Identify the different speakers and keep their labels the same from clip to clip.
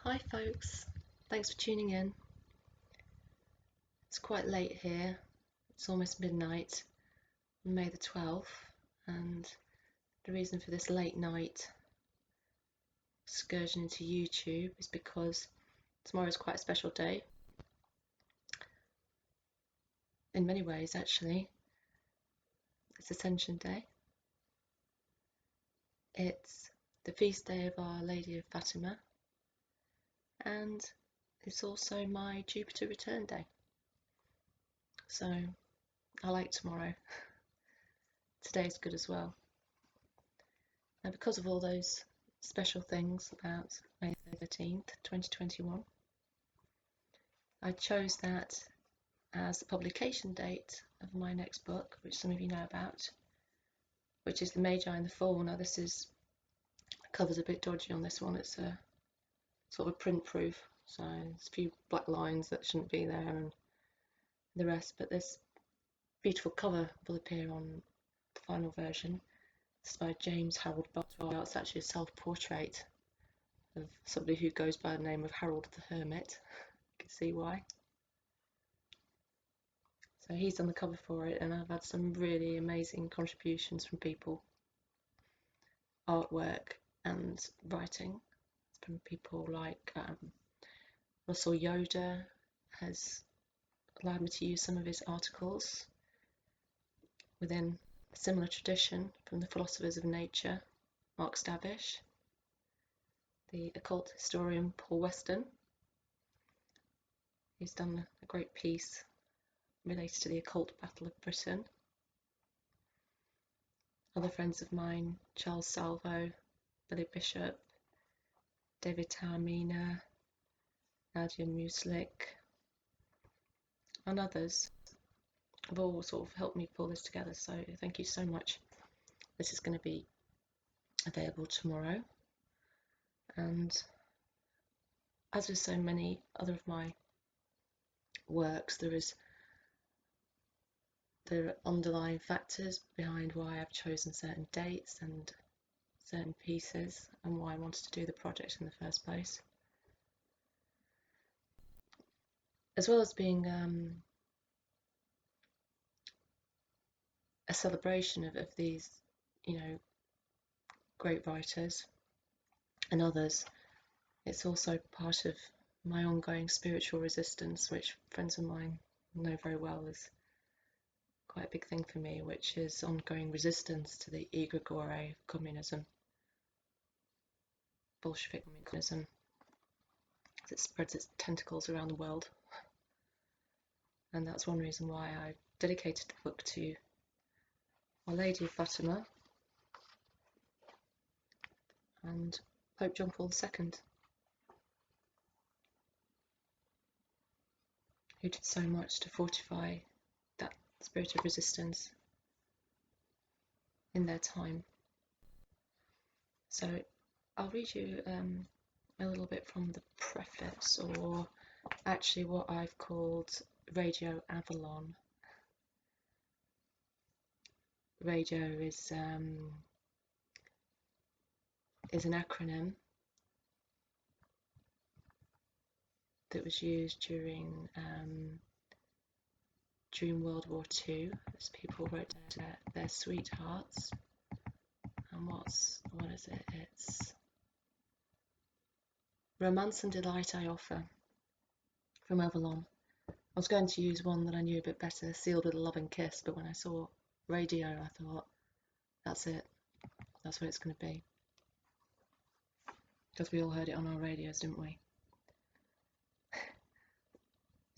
Speaker 1: Hi folks, thanks for tuning in. It's quite late here, it's almost midnight on May the 12th, and the reason for this late night excursion into YouTube is because tomorrow is quite a special day. In many ways actually. It's Ascension Day. It's the feast day of Our Lady of Fatima, and it's also my Jupiter return day. So I like tomorrow. Today's good as well. Now, because of all those special things about May 13th, 2021, I chose that as the publication date of my next book, which some of you know about, which is the Magi the Fool. Now, the cover's a bit dodgy on this one. It's a sort of a print proof, so there's a few black lines that shouldn't be there and the rest, but this beautiful cover will appear on the final version. It's by James Harold Bartwell. It's actually a self-portrait of somebody who goes by the name of Harold the Hermit. You can see why. So he's done the cover for it, and I've had some really amazing contributions from people, artwork and writing, from people like Russell Yoder has allowed me to use some of his articles within a similar tradition from the philosophers of nature, Mark Stavish, the occult historian Paul Weston. He's done a great piece related to the occult battle of Britain. Other friends of mine, Cologero Salvo, Bishop, David Taormina, Nadia Muslic, and others have all sort of helped me pull this together, so thank you so much. This is going to be available tomorrow, and as with so many other of my works, there are underlying factors behind why I've chosen certain dates and certain pieces and why I wanted to do the project in the first place, as well as being a celebration of these, great writers and others. It's also part of my ongoing spiritual resistance, which friends of mine know very well is quite a big thing for me, which is ongoing resistance to the egregore of communism, Bolshevik communism, as it spreads its tentacles around the world. And that's one reason why I dedicated the book to Our Lady of Fatima and Pope John Paul II, who did so much to fortify that spirit of resistance in their time. So I'll read you a little bit from the preface, or actually what I've called Radio Avalon. Radio is an acronym that was used during World War II, as people wrote their sweethearts. And what is it? It's Romance and Delight I Offer, from Avalon. I was going to use one that I knew a bit better, Sealed with a Loving Kiss, but when I saw Radio, I thought, that's it. That's what it's going to be. Because we all heard it on our radios, didn't we?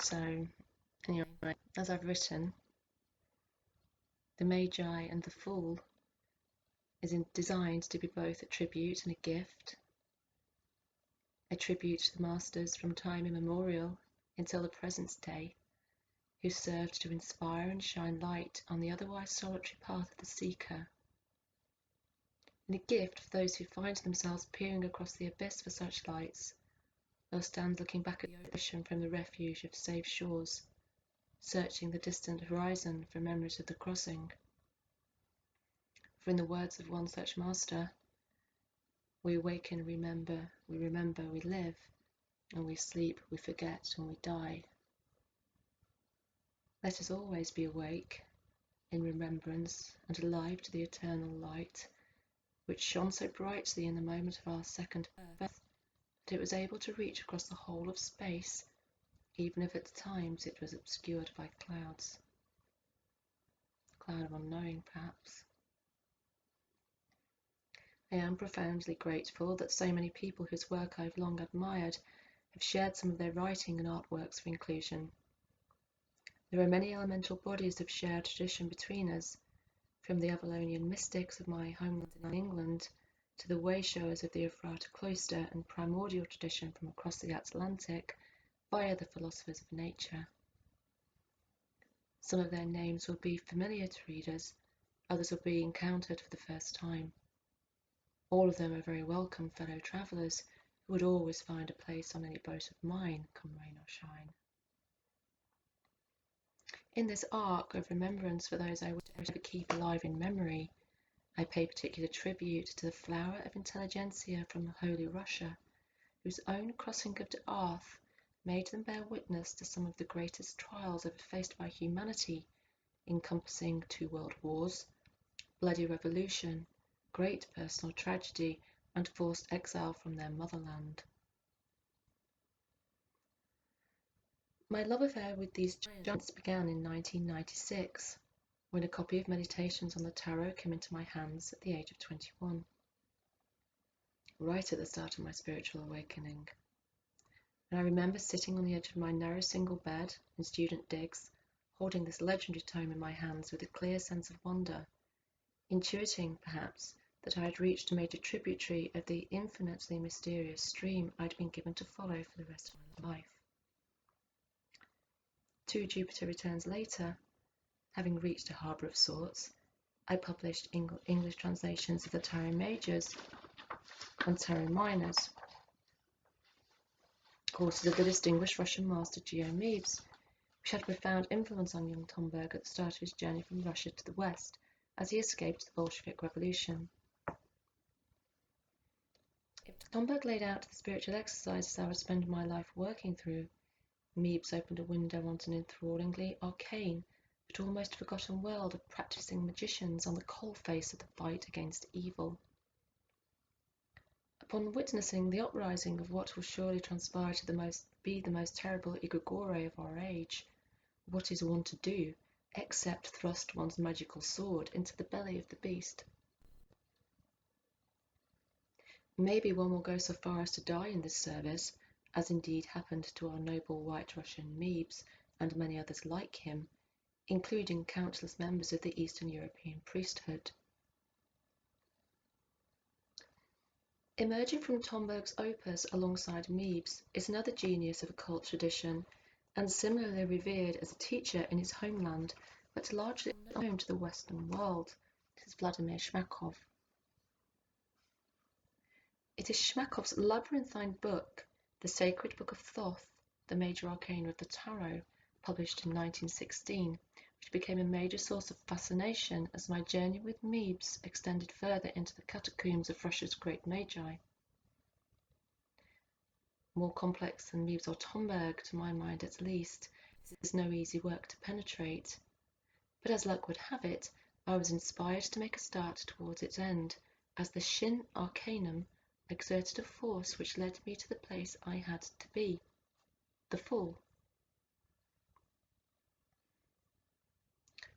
Speaker 1: So, anyway, as I've written, the Magi and the Fool is designed to be both a tribute and a gift. A tribute to the masters from time immemorial until the present day, who served to inspire and shine light on the otherwise solitary path of the seeker, and a gift for those who find themselves peering across the abyss for such lights, or stand looking back at the ocean from the refuge of safe shores, searching the distant horizon for memories of the crossing. For in the words of one such master, we awaken, remember, we live, When we sleep, we forget. When we die, let us always be awake, in remembrance, and alive to the eternal light, which shone so brightly in the moment of our second birth, that it was able to reach across the whole of space, even if at times it was obscured by clouds. Cloud of unknowing, perhaps. I am profoundly grateful that so many people whose work I have long admired have shared some of their writing and artworks for inclusion. There are many elemental bodies of shared tradition between us, from the Avalonian mystics of my homeland in England to the way-showers of the Ephrata cloister and primordial tradition from across the Atlantic via the philosophers of nature. Some of their names will be familiar to readers, others will be encountered for the first time. All of them are very welcome fellow travellers who would always find a place on any boat of mine, come rain or shine. In this arc of remembrance for those I wish to keep alive in memory, I pay particular tribute to the flower of intelligentsia from Holy Russia, whose own crossing of the earth made them bear witness to some of the greatest trials ever faced by humanity, encompassing 2 world wars, bloody revolution, great personal tragedy, and forced exile from their motherland. My love affair with these giants began in 1996, when a copy of Meditations on the Tarot came into my hands at the age of 21, right at the start of my spiritual awakening. And I remember sitting on the edge of my narrow single bed in student digs, holding this legendary tome in my hands with a clear sense of wonder, intuiting, perhaps, that I had reached a major tributary of the infinitely mysterious stream I'd been given to follow for the rest of my life. 2 Jupiter returns later, having reached a harbour of sorts, I published English translations of the Tarot Majors and Tarot Minors, courses of the distinguished Russian master Geo Meebs, which had a profound influence on young Tomberg at the start of his journey from Russia to the West, as he escaped the Bolshevik Revolution. If Tomberg laid out the spiritual exercises I would spend my life working through, Meebs opened a window onto an enthrallingly arcane but almost forgotten world of practicing magicians on the coalface of the fight against evil. Upon witnessing the uprising of what will surely transpire to be the most terrible egregore of our age, what is one to do except thrust one's magical sword into the belly of the beast? Maybe one will go so far as to die in this service, as indeed happened to our noble White Russian Meebs and many others like him, including countless members of the Eastern European priesthood. Emerging from Tomberg's opus alongside Meebs is another genius of occult tradition, and similarly revered as a teacher in his homeland, but largely unknown to the Western world. This is Vladimir Shmakov. It is Shmakov's labyrinthine book, The Sacred Book of Thoth, the major arcana of the Tarot, published in 1916, which became a major source of fascination as my journey with Meebs extended further into the catacombs of Russia's great Magi. More complex than Meebs or Tomberg, to my mind at least, this is no easy work to penetrate. But as luck would have it, I was inspired to make a start towards its end, as the Shin Arcanum exerted a force which led me to the place I had to be, the Fool.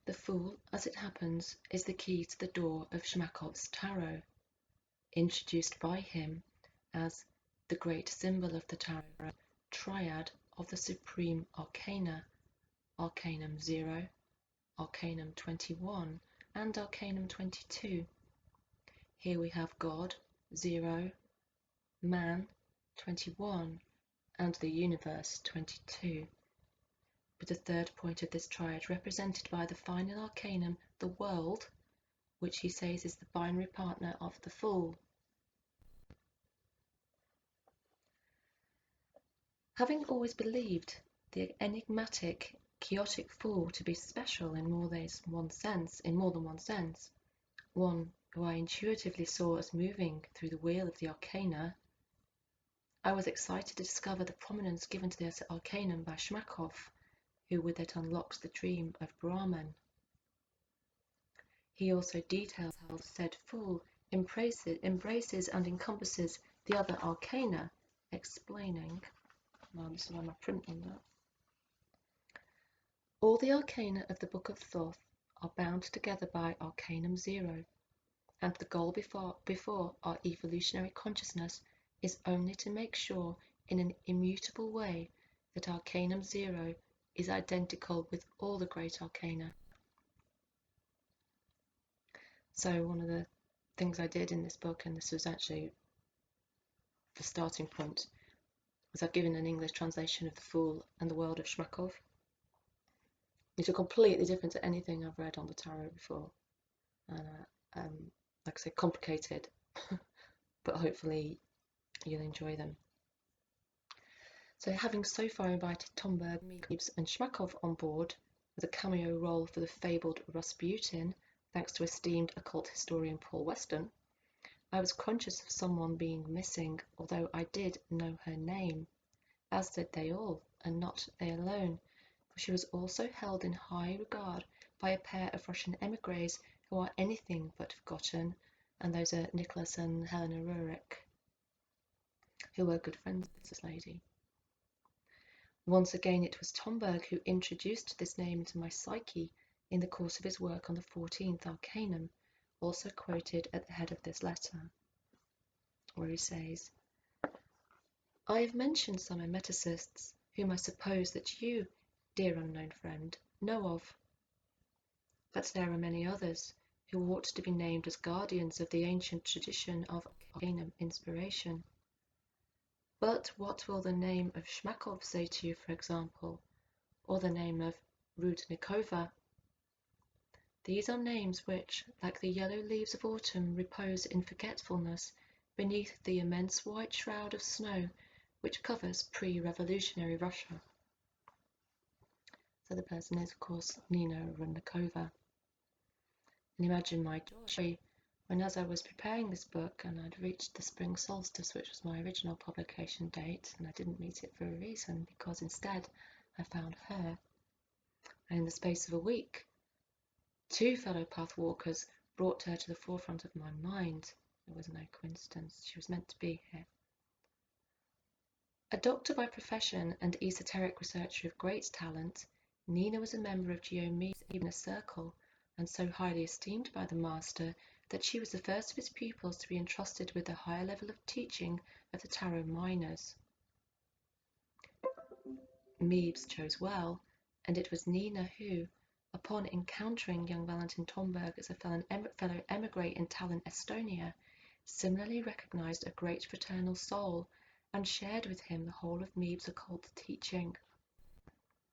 Speaker 1: The Fool, as it happens, is the key to the door of Shmakov's tarot, introduced by him as the great symbol of the tarot triad of the supreme arcana, Arcanum 0, Arcanum 21, and Arcanum 22. Here we have God, 0, Man, 21, and the universe, 22. With the third point of this triad represented by the final arcanum, the world, which he says is the binary partner of the Fool. Having always believed the enigmatic, chaotic Fool to be special in more than one sense, one who I intuitively saw as moving through the wheel of the arcana, I was excited to discover the prominence given to this Arcanum by Shmakov, who with it unlocks the dream of Brahman. He also details how said fool embraces and encompasses the other arcana, explaining, well, this is why my print on that. All the arcana of the Book of Thoth are bound together by Arcanum Zero, and the goal before our evolutionary consciousness is only to make sure in an immutable way that Arcanum Zero is identical with all the great arcana. So one of the things I did in this book, and this was actually the starting point, was I've given an English translation of The Fool and the World of Shmakov. These are completely different to anything I've read on the tarot before. And like I say, complicated, but hopefully you'll enjoy them. So having so far invited Tomberg, Meebs and Shmakov on board with a cameo role for the fabled Rasputin, thanks to esteemed occult historian Paul Weston, I was conscious of someone being missing, although I did know her name, as did they all, and not they alone, for she was also held in high regard by a pair of Russian emigres who are anything but forgotten, and those are Nicholas and Helena Rurik, who were good friends with this lady. Once again it was Tomberg who introduced this name into my psyche in the course of his work on the 14th Arcanum, also quoted at the head of this letter, where he says, I have mentioned some emeticists, whom I suppose that you, dear unknown friend, know of. But there are many others who ought to be named as guardians of the ancient tradition of Arcanum inspiration. But what will the name of Shmakov say to you, for example, or the name of Roudnikova? These are names which, like the yellow leaves of autumn, repose in forgetfulness beneath the immense white shroud of snow which covers pre-revolutionary Russia. So the person is, of course, Nina Roudnikova. And imagine my joy when, as I was preparing this book and I'd reached the spring solstice, which was my original publication date, and I didn't meet it for a reason, because instead I found her. And in the space of a week, two fellow path walkers brought her to the forefront of my mind. It was no coincidence. She was meant to be here. A doctor by profession and esoteric researcher of great talent, Nina was a member of Geomede's inner circle, and so highly esteemed by the master that she was the first of his pupils to be entrusted with the higher level of teaching of the tarot minors. Meebs chose well, and it was Nina who, upon encountering young Valentin Tomberg as a fellow emigre in Tallinn, Estonia, similarly recognized a great fraternal soul and shared with him the whole of Meebs' occult teaching.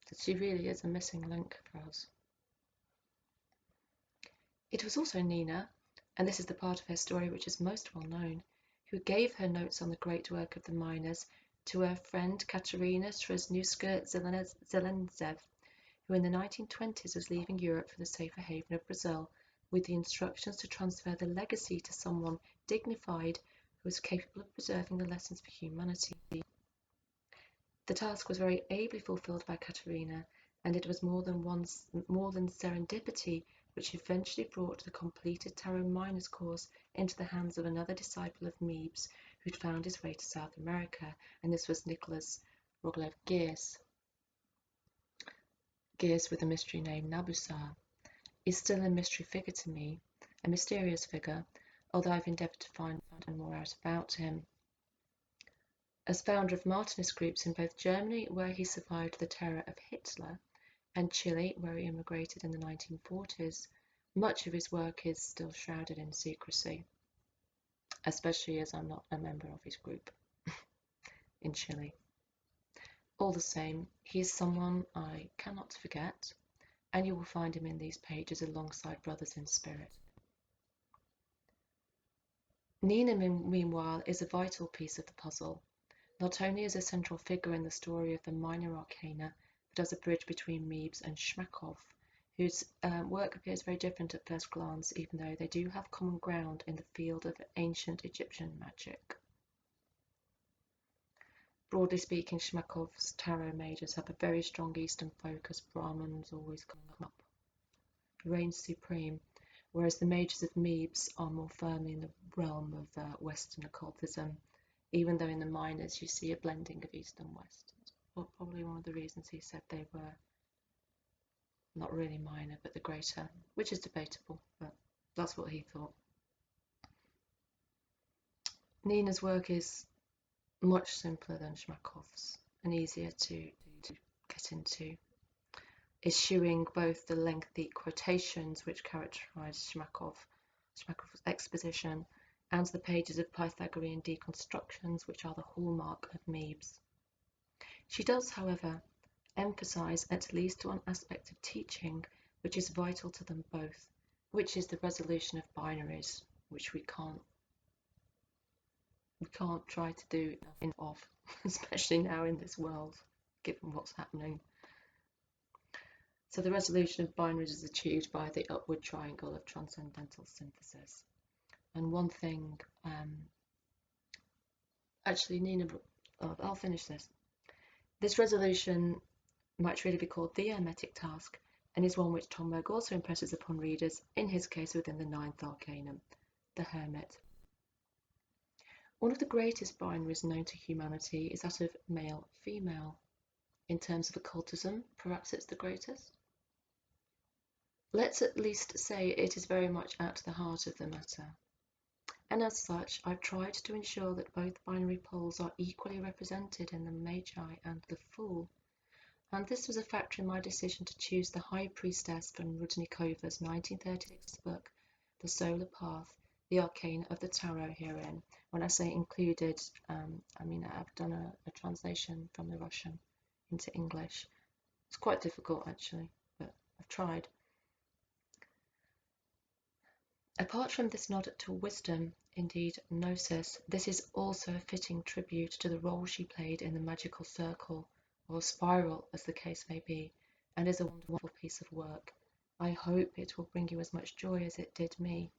Speaker 1: So she really is a missing link for us. It was also Nina, and this is the part of her story which is most well known, who gave her notes on the great work of the miners to her friend Katerina Trusnewska-Zelenzev, who in the 1920s was leaving Europe for the safer haven of Brazil, with the instructions to transfer the legacy to someone dignified who was capable of preserving the lessons for humanity. The task was very ably fulfilled by Katerina, and it was more than serendipity which eventually brought the completed Tarot Minors course into the hands of another disciple of Meebs who'd found his way to South America, and this was Nicholas Roglove Gears. Gears, with the mystery name Nabusar, is still a mystery figure to me, a mysterious figure, although I've endeavoured to find more out about him. As founder of Martinist groups in both Germany, where he survived the terror of Hitler, and Chile, where he immigrated in the 1940s, much of his work is still shrouded in secrecy, especially as I'm not a member of his group in Chile. All the same, he is someone I cannot forget, and you will find him in these pages alongside brothers in spirit. Nina, meanwhile, is a vital piece of the puzzle, not only as a central figure in the story of the minor arcana, but as a bridge between Meebs and Shmakov, whose work appears very different at first glance, even though they do have common ground in the field of ancient Egyptian magic. broadly speaking, Shmakov's tarot mages have a very strong Eastern focus. Brahman's always coming up, reigns supreme, whereas the mages of Mebes are more firmly in the realm of Western occultism, even though in the minors you see a blending of East and West. Well, probably one of the reasons he said they were not really minor, but the greater, which is debatable, but that's what he thought. Nina's work is much simpler than Shmakov's and easier to get into, eschewing both the lengthy quotations which characterize Shmakov's exposition and the pages of Pythagorean deconstructions which are the hallmark of Mebes. She does, however, emphasize at least one aspect of teaching which is vital to them both, which is the resolution of binaries, which we can't try to do enough of, especially now in this world, given what's happening. So the resolution of binaries is achieved by the upward triangle of transcendental synthesis. And one thing, actually, Nina, I'll finish this. This resolution might really be called the Hermetic task, and is one which Tom Merg also impresses upon readers, in his case within the 9th Arcanum, the Hermit. One of the greatest binaries known to humanity is that of male-female. In terms of occultism, perhaps it's the greatest. Let's at least say it is very much at the heart of the matter. And as such, I've tried to ensure that both binary poles are equally represented in the Magi and the Fool. And this was a factor in my decision to choose the High Priestess from Roudnikova's 1936 book, The Solar Path, the Arcane of the Tarot herein. When I say included, I mean I've done a translation from the Russian into English. It's quite difficult actually, but I've tried. Apart from this nod to wisdom, indeed gnosis, this is also a fitting tribute to the role she played in the magical circle, or spiral as the case may be, and is a wonderful piece of work. I hope it will bring you as much joy as it did me.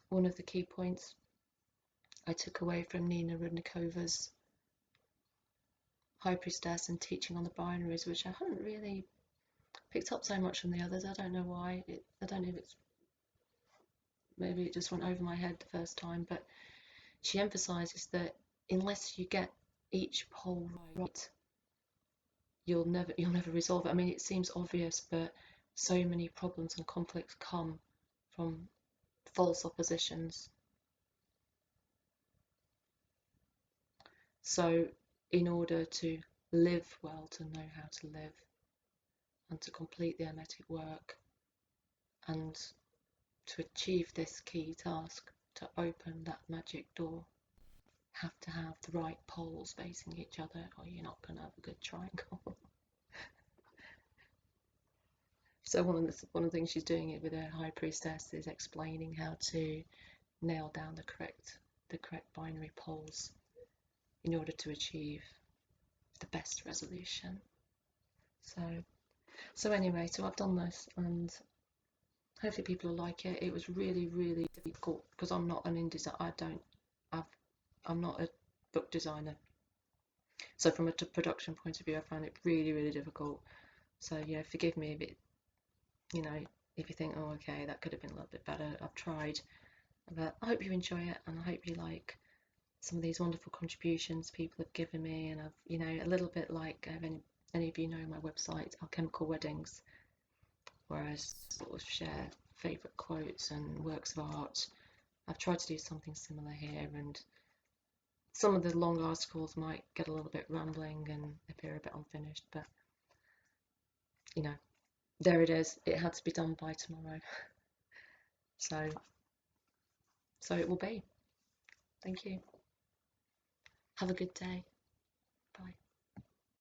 Speaker 1: One of the key points I took away from Nina Roudnikova's High Priestess and teaching on the binaries, which I hadn't really picked up so much from the others. I don't know why. I don't know if it's, maybe it just went over my head the first time, but she emphasizes that unless you get each pole right, you'll never resolve it. I mean, it seems obvious, but so many problems and conflicts come from false oppositions. So in order to live well, to know how to live and to complete the hermetic work and to achieve this key task, to open that magic door, have to have the right poles facing each other, or you're not going to have a good triangle. So one of the things she's doing it with her High Priestess is explaining how to nail down the correct binary poles in order to achieve the best resolution. So anyway, so I've done this, and hopefully people will like it. It was really, really difficult because I'm not an I'm not a book designer. So from a production point of view, I found it really, really difficult. So yeah, forgive me if it, if you think, oh, okay, that could have been a little bit better. I've tried, but I hope you enjoy it, and I hope you like some of these wonderful contributions people have given me. And I've, a little bit like, if any of you know my website, Alchemical Weddings, where I sort of share favourite quotes and works of art. I've tried to do something similar here, and some of the long articles might get a little bit rambling and appear a bit unfinished, but there it is. It had to be done by tomorrow. So it will be. Thank you. Have a good day.